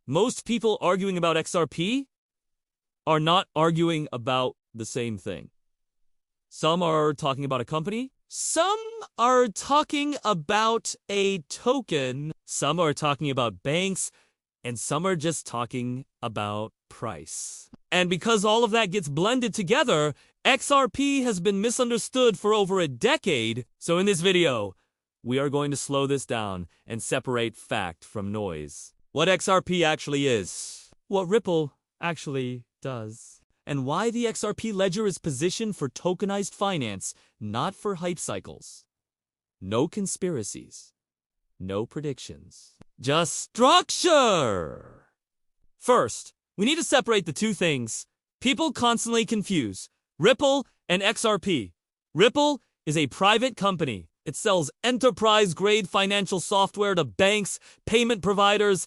most people arguing about XRP are not arguing about the same thing. Some are talking about a company. Some are talking about a token. Some are talking about banks. And some are just talking about price. And because all of that gets blended together, XRP has been misunderstood for over a decade. So in this video, we are going to slow this down and separate fact from noise. What XRP actually is, what Ripple actually does, and why the XRP ledger is positioned for tokenized finance, not for hype cycles. No conspiracies. No predictions. Just structure! First, we need to separate the two things people constantly confuse: Ripple and XRP. Ripple is a private company. It sells enterprise-grade financial software to banks, payment providers,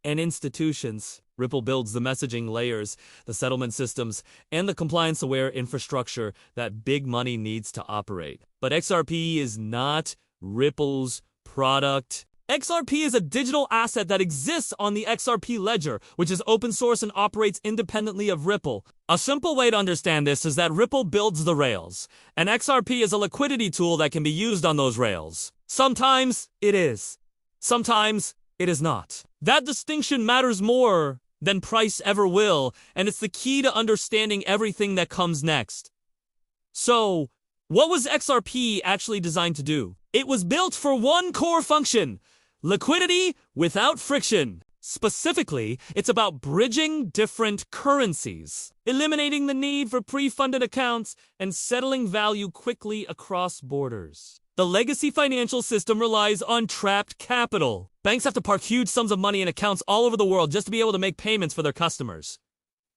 and institutions. Ripple builds the messaging layers, the settlement systems, and the compliance-aware infrastructure that big money needs to operate. But XRP is not Ripple's product. XRP is a digital asset that exists on the XRP ledger, which is open source and operates independently of Ripple. A simple way to understand this is that Ripple builds the rails, and XRP is a liquidity tool that can be used on those rails. Sometimes it is. Sometimes it is not. That distinction matters more than price ever will, and it's the key to understanding everything that comes next. So, what was XRP actually designed to do? It was built for one core function: liquidity without friction. Specifically, it's about bridging different currencies, eliminating the need for pre-funded accounts, and settling value quickly across borders. The legacy financial system relies on trapped capital. Banks have to park huge sums of money in accounts all over the world just to be able to make payments for their customers.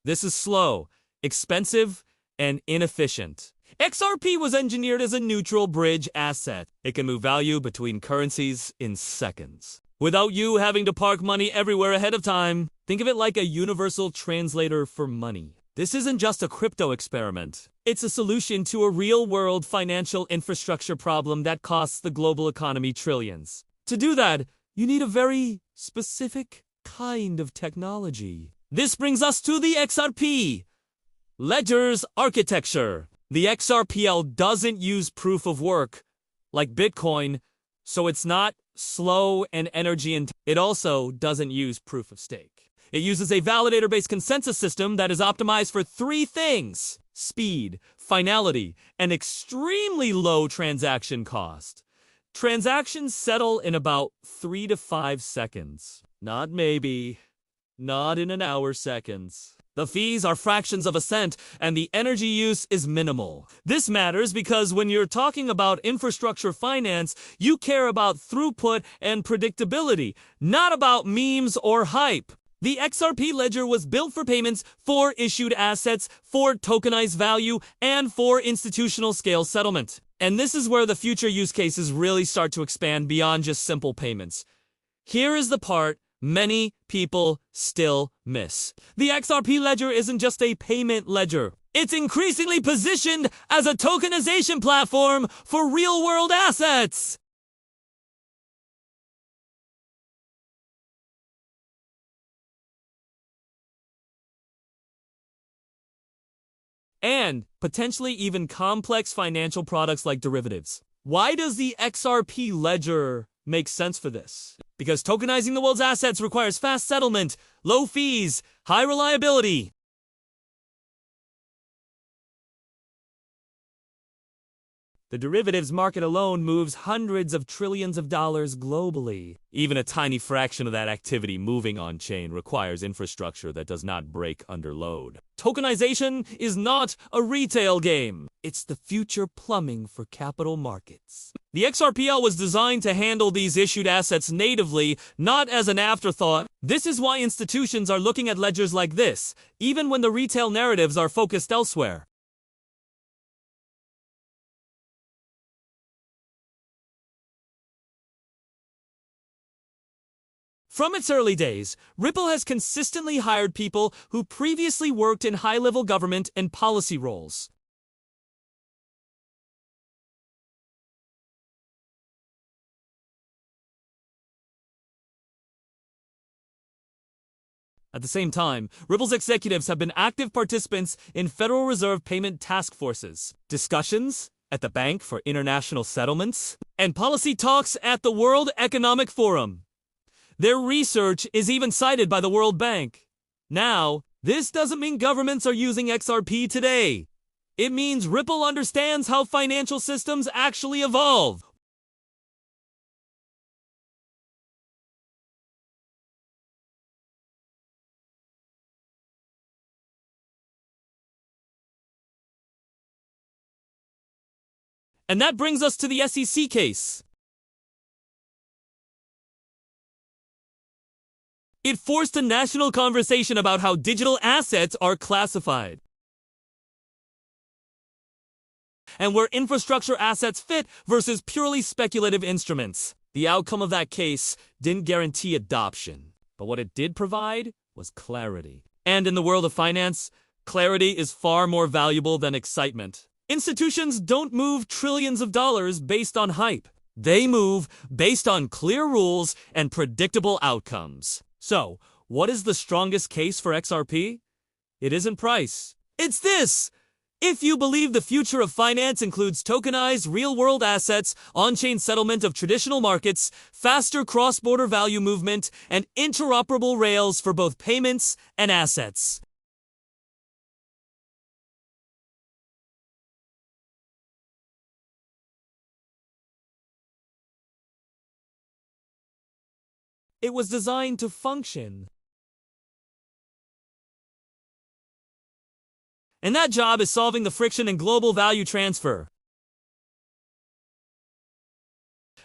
This is slow, expensive, and inefficient. XRP was engineered as a neutral bridge asset. It can move value between currencies in seconds, without you having to park money everywhere ahead of time. Think of it like a universal translator for money. This isn't just a crypto experiment. It's a solution to a real-world financial infrastructure problem that costs the global economy trillions. To do that, you need a very specific kind of technology. This brings us to the XRP ledger's architecture. The XRPL doesn't use proof of work like Bitcoin, so it's not slow and energy intensive. It also doesn't use proof of stake. It uses a validator-based consensus system that is optimized for three things: speed, finality, and extremely low transaction cost. Transactions settle in about 3 to 5 seconds. Not maybe, not in an hour seconds. The fees are fractions of a cent, and the energy use is minimal. This matters because when you're talking about infrastructure finance, you care about throughput and predictability, not about memes or hype. The XRP ledger was built for payments, for issued assets, for tokenized value, and for institutional scale settlement. And this is where the future use cases really start to expand beyond just simple payments. Here is the part many people still miss. The XRP ledger isn't just a payment ledger. It's increasingly positioned as a tokenization platform for real-world assets. And potentially even complex financial products like derivatives. Why does the XRP ledger make sense for this? Because tokenizing the world's assets requires fast settlement, low fees, high reliability. The derivatives market alone moves hundreds of trillions of dollars globally. Even a tiny fraction of that activity moving on-chain requires infrastructure that does not break under load. Tokenization is not a retail game. It's the future plumbing for capital markets. The XRPL was designed to handle these issued assets natively, not as an afterthought. This is why institutions are looking at ledgers like this, even when the retail narratives are focused elsewhere. From its early days, Ripple has consistently hired people who previously worked in high-level government and policy roles. At the same time, Ripple's executives have been active participants in Federal Reserve payment task forces, discussions at the Bank for International Settlements, and policy talks at the World Economic Forum. Their research is even cited by the World Bank. Now, this doesn't mean governments are using XRP today. It means Ripple understands how financial systems actually evolve. And that brings us to the SEC case. It forced a national conversation about how digital assets are classified and where infrastructure assets fit versus purely speculative instruments. The outcome of that case didn't guarantee adoption, but what it did provide was clarity. And in the world of finance, clarity is far more valuable than excitement. Institutions don't move trillions of dollars based on hype. They move based on clear rules and predictable outcomes. So, what is the strongest case for XRP? It isn't price. It's this! If you believe the future of finance includes tokenized real-world assets, on-chain settlement of traditional markets, faster cross-border value movement, and interoperable rails for both payments and assets. It was designed to function. And that job is solving the friction in global value transfer.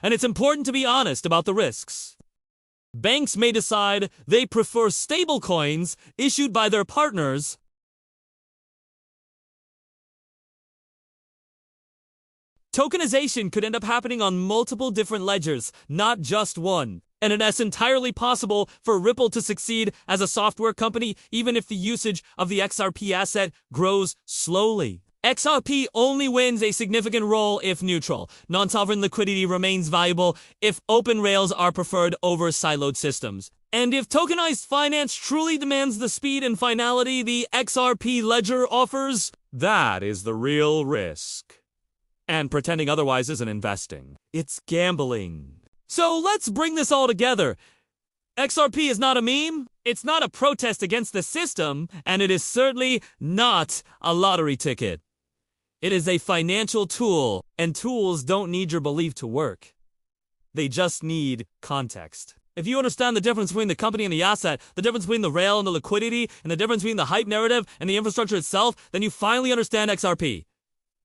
And it's important to be honest about the risks. Banks may decide they prefer stablecoins issued by their partners. Tokenization could end up happening on multiple different ledgers, not just one. And it's entirely possible for Ripple to succeed as a software company even if the usage of the XRP asset grows slowly. XRP only wins a significant role if neutral. Non-sovereign liquidity remains viable if open rails are preferred over siloed systems. And if tokenized finance truly demands the speed and finality the XRP ledger offers, that is the real risk. And pretending otherwise isn't investing. It's gambling. So let's bring this all together. XRP is not a meme, it's not a protest against the system, and it is certainly not a lottery ticket. It is a financial tool, and tools don't need your belief to work. They just need context. If you understand the difference between the company and the asset, the difference between the rail and the liquidity, and the difference between the hype narrative and the infrastructure itself, then you finally understand XRP.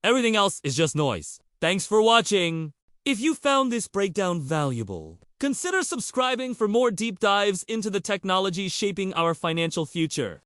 Everything else is just noise. Thanks for watching. If you found this breakdown valuable, consider subscribing for more deep dives into the technology shaping our financial future.